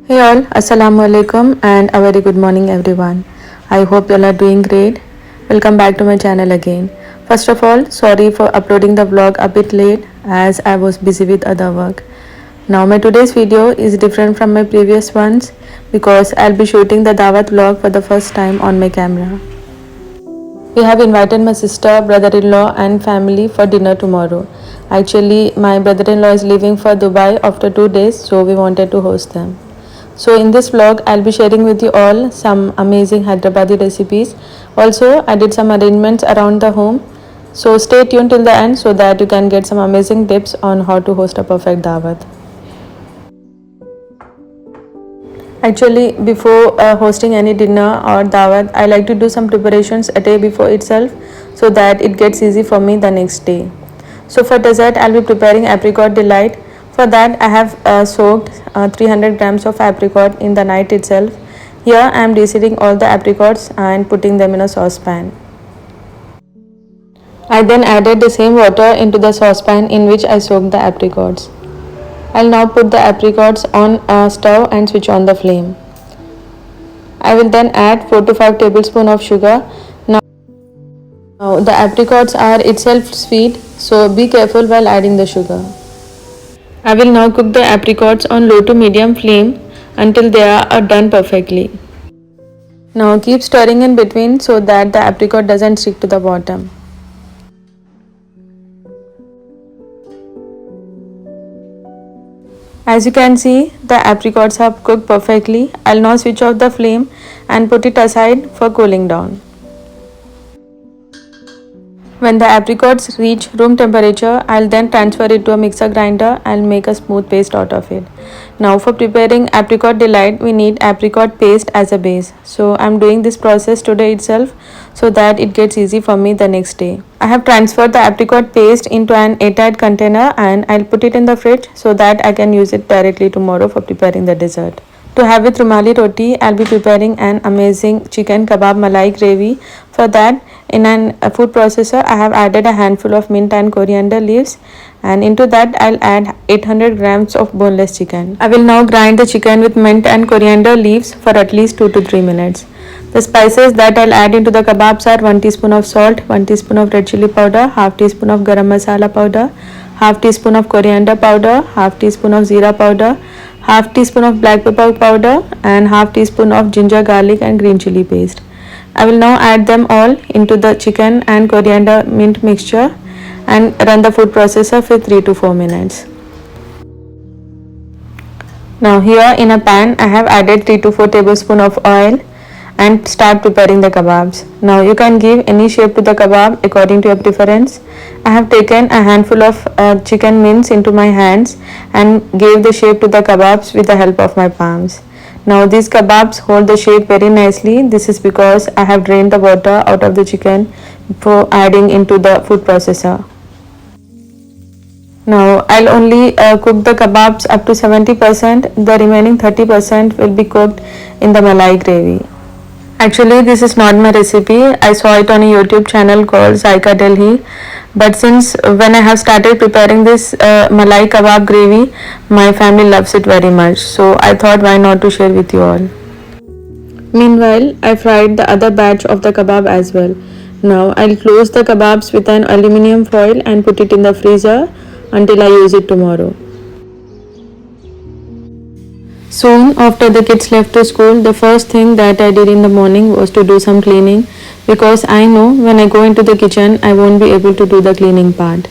Hey all, Assalamu alaikum and a very good morning everyone. I hope you all are doing great. Welcome back to my channel again. First of all, sorry for uploading the vlog a bit late as I was busy with other work. Now my today's video is different from my previous ones because I'll be shooting the Dawat vlog for the first time on my camera. We have invited my sister, brother-in-law and family for dinner tomorrow. Actually, my brother-in-law is leaving for Dubai after 2 days, so we wanted to host them. So in this vlog, I'll be sharing with you all some amazing Hyderabadi recipes. Also, I did some arrangements around the home. So stay tuned till the end so that you can get some amazing tips on how to host a perfect Dawat. Actually, before hosting any dinner or Dawat, I like to do some preparations a day before itself so that it gets easy for me the next day. So for dessert, I'll be preparing Apricot Delight. For that, I have soaked 300 grams of apricot in the night itself. Here, I am deseeding all the apricots and putting them in a saucepan. I then added the same water into the saucepan in which I soaked the apricots. I'll now put the apricots on a stove and switch on the flame. I will then add 4 to 5 tablespoons of sugar. Now the apricots are itself sweet, so be careful while adding the sugar. I will now cook the apricots on low to medium flame until they are done perfectly. Now keep stirring in between so that the apricot doesn't stick to the bottom. As you can see, the apricots have cooked perfectly. I'll now switch off the flame and put it aside for cooling down. When the apricots reach room temperature, I'll then transfer it to a mixer grinder and make a smooth paste out of it. Now for preparing Apricot Delight, we need apricot paste as a base. So I'm doing this process today itself so that it gets easy for me the next day. I have transferred the apricot paste into an airtight container and I'll put it in the fridge so that I can use it directly tomorrow for preparing the dessert. To have with rumali roti, I'll be preparing an amazing chicken kebab malai gravy. For that, in a food processor, I have added a handful of mint and coriander leaves, and into that I'll add 800 grams of boneless chicken. I will now grind the chicken with mint and coriander leaves for at least 2 to 3 minutes. The spices that I'll add into the kebabs are 1 teaspoon of salt, 1 teaspoon of red chili powder, half teaspoon of garam masala powder, half teaspoon of coriander powder, half teaspoon of jeera powder, half teaspoon of black pepper powder and half teaspoon of ginger, garlic and green chili paste. I will now add them all into the chicken and coriander mint mixture and run the food processor for 3 to 4 minutes. Now here in a pan I have added 3 to 4 tablespoons of oil and start preparing the kebabs. Now you can give any shape to the kebab according to your preference. I have taken a handful of chicken mince into my hands and gave the shape to the kebabs with the help of my palms. Now these kebabs hold the shape very nicely. This is because I have drained the water out of the chicken before adding into the food processor. Now I'll only cook the kebabs up to 70%. The remaining 30% will be cooked in the malai gravy. Actually, this is not my recipe. I saw it on a YouTube channel called Apricot Delight. But since when I have started preparing this malai kebab gravy, my family loves it very much. So I thought why not to share with you all. Meanwhile, I fried the other batch of the kebab as well. Now I'll close the kebabs with an aluminium foil and put it in the freezer until I use it tomorrow. Soon after the kids left to school, the first thing that I did in the morning was to do some cleaning because I know when I go into the kitchen I won't be able to do the cleaning part.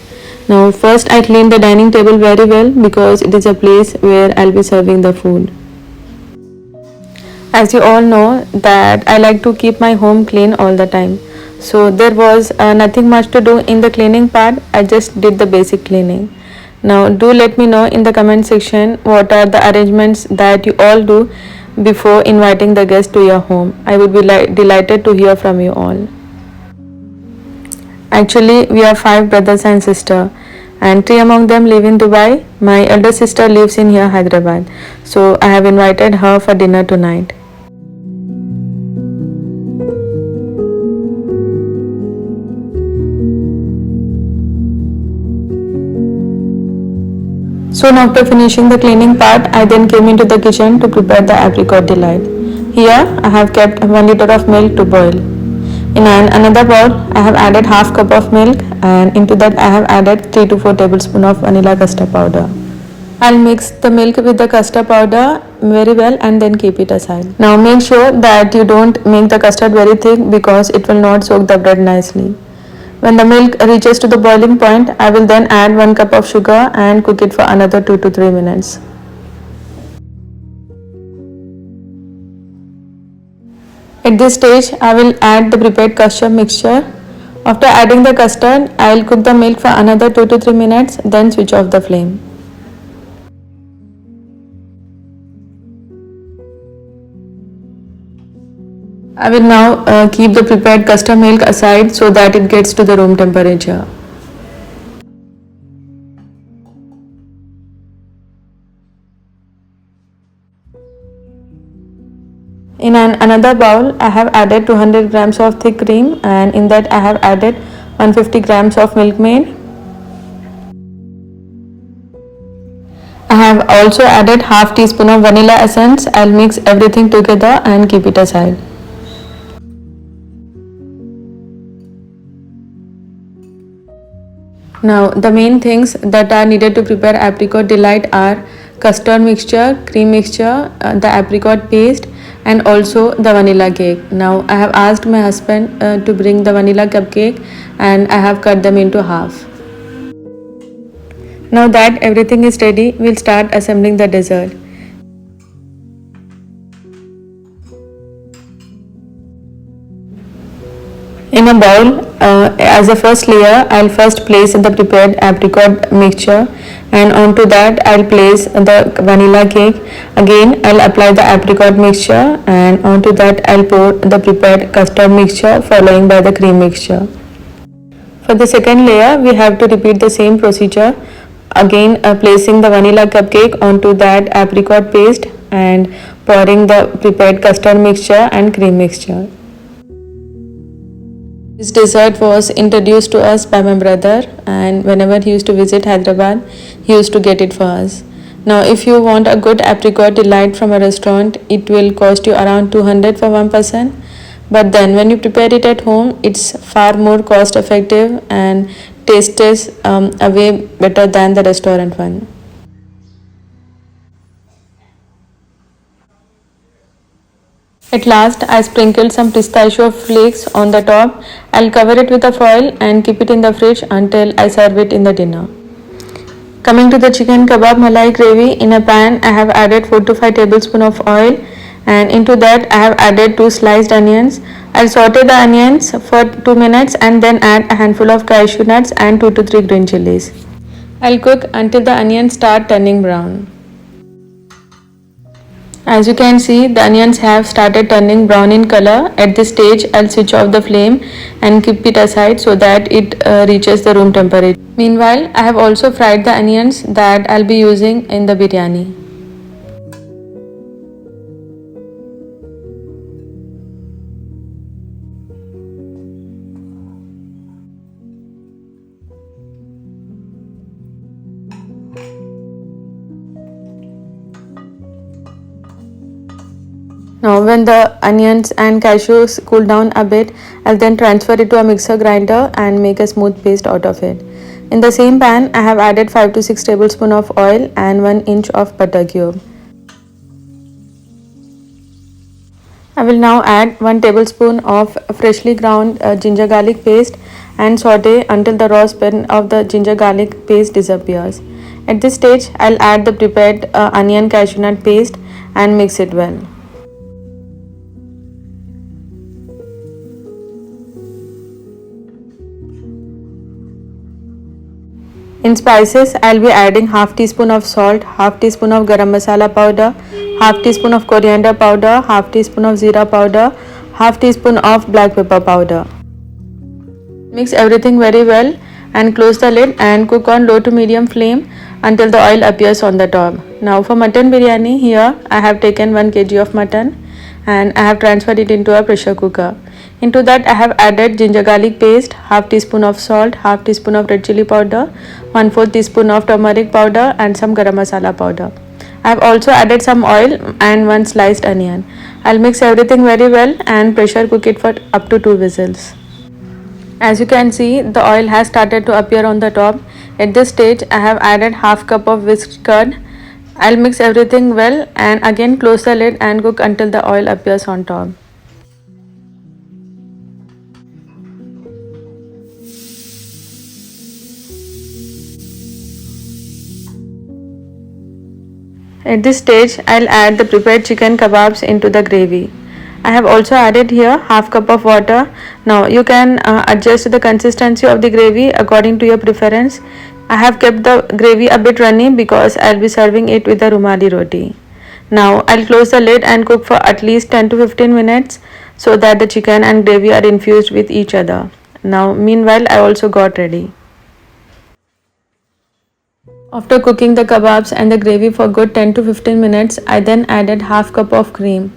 Now first I cleaned the dining table very well because it is a place where I'll be serving the food. As you all know that I like to keep my home clean all the time. So there was nothing much to do in the cleaning part. I just did the basic cleaning. Now do let me know in the comment section what are the arrangements that you all do before inviting the guests to your home. I would be delighted to hear from you all. Actually, we are 5 brothers and sisters and 3 among them live in Dubai. My elder sister lives in here Hyderabad. So I have invited her for dinner tonight. Soon after finishing the cleaning part, I then came into the kitchen to prepare the Apricot Delight. Here, I have kept 1 liter of milk to boil. In another bowl, I have added half cup of milk, and into that I have added 3 to 4 tablespoons of vanilla custard powder. I'll mix the milk with the custard powder very well and then keep it aside. Now make sure that you don't make the custard very thick because it will not soak the bread nicely. When the milk reaches to the boiling point, I will then add 1 cup of sugar and cook it for another 2 to 3 minutes. At this stage, I will add the prepared custard mixture. After adding the custard, I will cook the milk for another 2 to 3 minutes, then switch off the flame. I will now keep the prepared custard milk aside so that it gets to the room temperature. In another bowl, I have added 200 grams of thick cream, and in that I have added 150 grams of milk maid. I have also added half teaspoon of vanilla essence. I'll mix everything together and keep it aside. Now the main things that are needed to prepare Apricot Delight are custard mixture, cream mixture, the apricot paste, and also the vanilla cake. Now I have asked my husband to bring the vanilla cupcake, and I have cut them into half. Now that everything is ready, we'll start assembling the dessert. In a bowl, as a first layer, I'll first place the prepared apricot mixture, and onto that I'll place the vanilla cake. Again, I'll apply the apricot mixture, and onto that I'll pour the prepared custard mixture, following by the cream mixture. For the second layer, we have to repeat the same procedure. Again, placing the vanilla cupcake onto that apricot paste and pouring the prepared custard mixture and cream mixture. This dessert was introduced to us by my brother, and whenever he used to visit Hyderabad, he used to get it for us. Now if you want a good apricot delight from a restaurant, it will cost you around 200 for one person. But then when you prepare it at home, it's far more cost effective and tastes a way better than the restaurant one. At last, I sprinkled some pistachio flakes on the top. I'll cover it with a foil and keep it in the fridge until I serve it in the dinner. Coming to the chicken kebab malai gravy, in a pan I have added 4 to 5 tablespoons of oil, and into that I have added 2 sliced onions. I'll saute the onions for 2 minutes and then add a handful of cashew nuts and 2 to 3 green chilies. I'll cook until the onions start turning brown. As you can see, the onions have started turning brown in color. At this stage, I'll switch off the flame and keep it aside so that it reaches the room temperature. Meanwhile, I have also fried the onions that I'll be using in the biryani. Now when the onions and cashews cool down a bit, I'll then transfer it to a mixer grinder and make a smooth paste out of it. In the same pan, I have added 5 to 6 tablespoons of oil and 1 inch of butter cube. I will now add 1 tablespoon of freshly ground ginger garlic paste and saute until the raw smell of the ginger garlic paste disappears. At this stage, I'll add the prepared onion cashew nut paste and mix it well. In spices, I'll be adding half teaspoon of salt, half teaspoon of garam masala powder, half teaspoon of coriander powder, half teaspoon of jeera powder, half teaspoon of black pepper powder. Mix everything very well and close the lid and cook on low to medium flame until the oil appears on the top. Now for mutton biryani, here I have taken 1 kg of mutton and I have transferred it into a pressure cooker. Into that I have added ginger garlic paste, half teaspoon of salt, half teaspoon of red chili powder, 1/4 teaspoon of turmeric powder and some garam masala powder. I have also added some oil and one sliced onion. I'll mix everything very well and pressure cook it for up to 2 whistles. As you can see, the oil has started to appear on the top. At this stage, I have added half cup of whisked curd. I'll mix everything well and again close the lid and cook until the oil appears on top. At this stage, I'll add the prepared chicken kebabs into the gravy. I have also added here half cup of water. Now you can adjust the consistency of the gravy according to your preference. I have kept the gravy a bit runny because I'll be serving it with the rumali roti. Now I'll close the lid and cook for at least 10 to 15 minutes so that the chicken and gravy are infused with each other. Now meanwhile I also got ready. After cooking the kebabs and the gravy for good 10 to 15 minutes, I then added half cup of cream.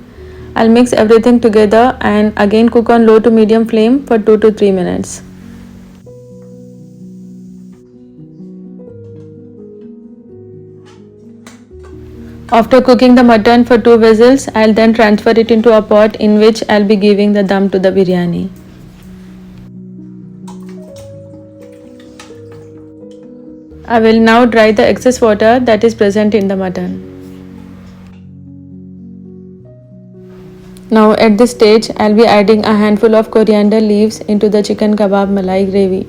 I'll mix everything together and again cook on low to medium flame for 2 to 3 minutes. After cooking the mutton for 2 whistles, I'll then transfer it into a pot in which I'll be giving the dum to the biryani. I will now dry the excess water that is present in the mutton. Now at this stage, I'll be adding a handful of coriander leaves into the chicken kebab malai gravy.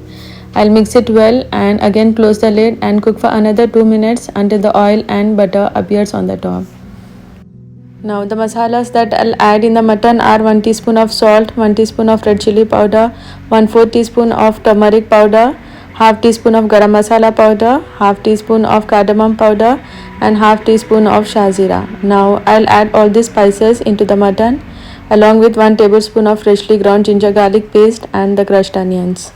I'll mix it well and again close the lid and cook for another 2 minutes until the oil and butter appears on the top. Now the masalas that I'll add in the mutton are 1 teaspoon of salt, 1 teaspoon of red chili powder, 1/4 teaspoon of turmeric powder, half teaspoon of garam masala powder, half teaspoon of cardamom powder and half teaspoon of shazira. Now I'll add all these spices into the mutton along with 1 tablespoon of freshly ground ginger garlic paste and the crushed onions.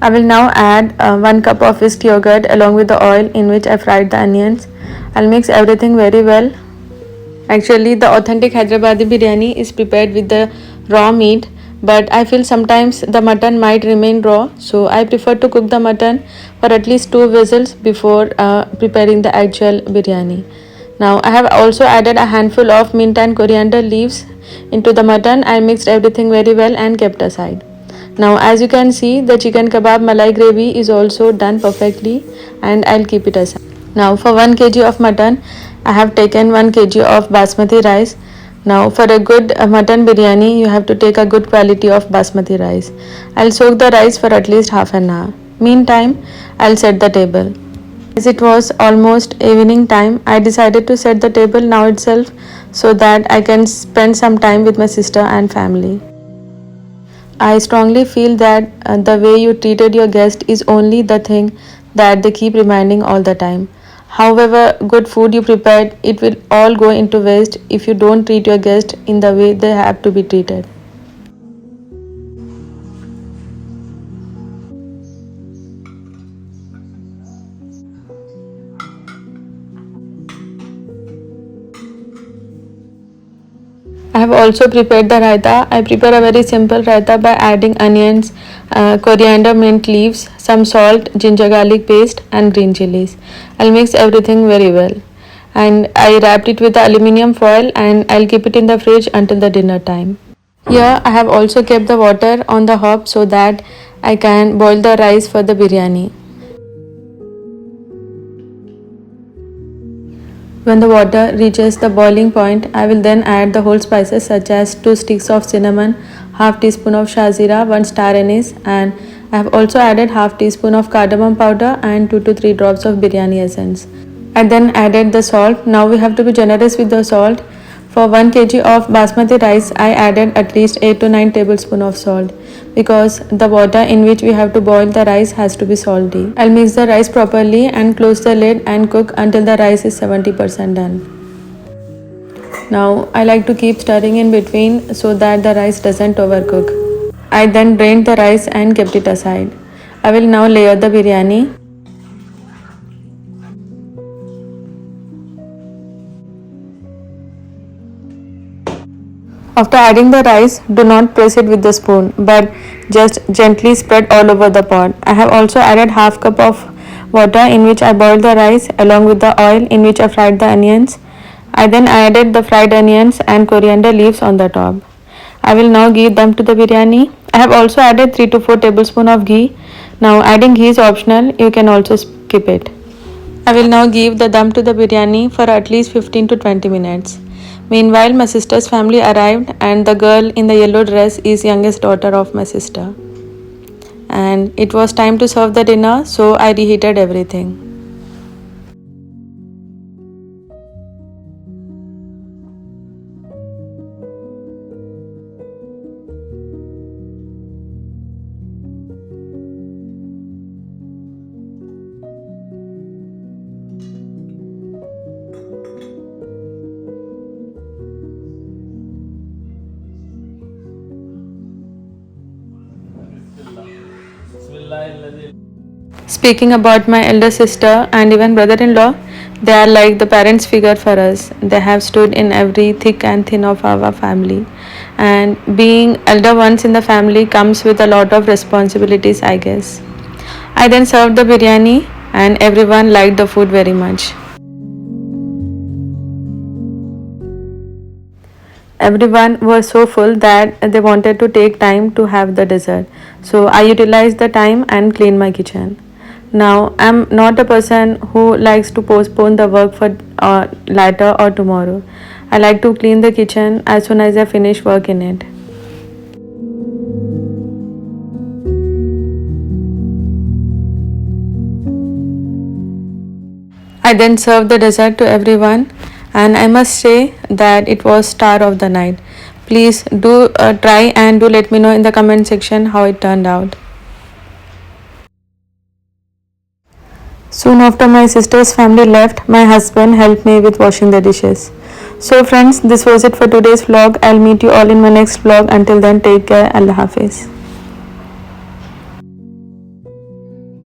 I will now add 1 cup of whisked yogurt along with the oil in which I fried the onions. I'll mix everything very well. Actually, the authentic Hyderabadi biryani is prepared with the raw meat, but I feel sometimes the mutton might remain raw, so I prefer to cook the mutton for at least 2 whistles before preparing the actual biryani. Now I have also added a handful of mint and coriander leaves into the mutton. I mixed everything very well and kept aside. Now as you can see, the chicken kebab malai gravy is also done perfectly and I'll keep it aside. Now for 1 kg of mutton, I have taken 1 kg of basmati rice. Now for a good mutton biryani, you have to take a good quality of basmati rice. I'll soak the rice for at least half an hour. Meantime, I'll set the table. As it was almost evening time, I decided to set the table now itself so that I can spend some time with my sister and family. I strongly feel that the way you treated your guest is only the thing that they keep reminding all the time. However good food you prepared, it will all go into waste if you don't treat your guest in the way they have to be treated. I have also prepared the raita. I prepare a very simple raita by adding onions, coriander, mint leaves, some salt, ginger garlic paste and green chilies. I'll mix everything very well. And I wrapped it with the aluminium foil and I'll keep it in the fridge until the dinner time. Here I have also kept the water on the hob so that I can boil the rice for the biryani. When the water reaches the boiling point, I will then add the whole spices such as 2 sticks of cinnamon, half teaspoon of shazira, 1 star anise and I have also added half teaspoon of cardamom powder and 2 to 3 drops of biryani essence. I then added the salt. Now we have to be generous with the salt. For 1 kg of basmati rice, I added at least 8 to 9 tablespoons of salt because the water in which we have to boil the rice has to be salty. I'll mix the rice properly and close the lid and cook until the rice is 70% done. Now I like to keep stirring in between so that the rice doesn't overcook. I then drained the rice and kept it aside. I will now layer the biryani. After adding the rice, do not press it with the spoon but just gently spread all over the pot. I have also added half cup of water in which I boiled the rice along with the oil in which I fried the onions. I then added the fried onions and coriander leaves on the top. I will now give them to the biryani. I have also added 3 to 4 tablespoons of ghee. Now adding ghee is optional, you can also skip it. I will now give the dum to the biryani for at least 15 to 20 minutes. Meanwhile, my sister's family arrived and the girl in the yellow dress is youngest daughter of my sister. And it was time to serve the dinner, so I reheated everything. Speaking about my elder sister and even brother-in-law, they are like the parents figure for us. They have stood in every thick and thin of our family. And being elder ones in the family comes with a lot of responsibilities, I guess. I then served the biryani and everyone liked the food very much. Everyone was so full that they wanted to take time to have the dessert. So I utilized the time and cleaned my kitchen. Now I'm not a person who likes to postpone the work for later or tomorrow. I like to clean the kitchen as soon as I finish work in it. I then served the dessert to everyone and I must say that it was star of the night. Please do try and do let me know in the comment section how it turned out. Soon after my sister's family left, my husband helped me with washing the dishes. So friends, this was it for today's vlog. I'll meet you all in my next vlog. Until then, take care. Allah Hafiz.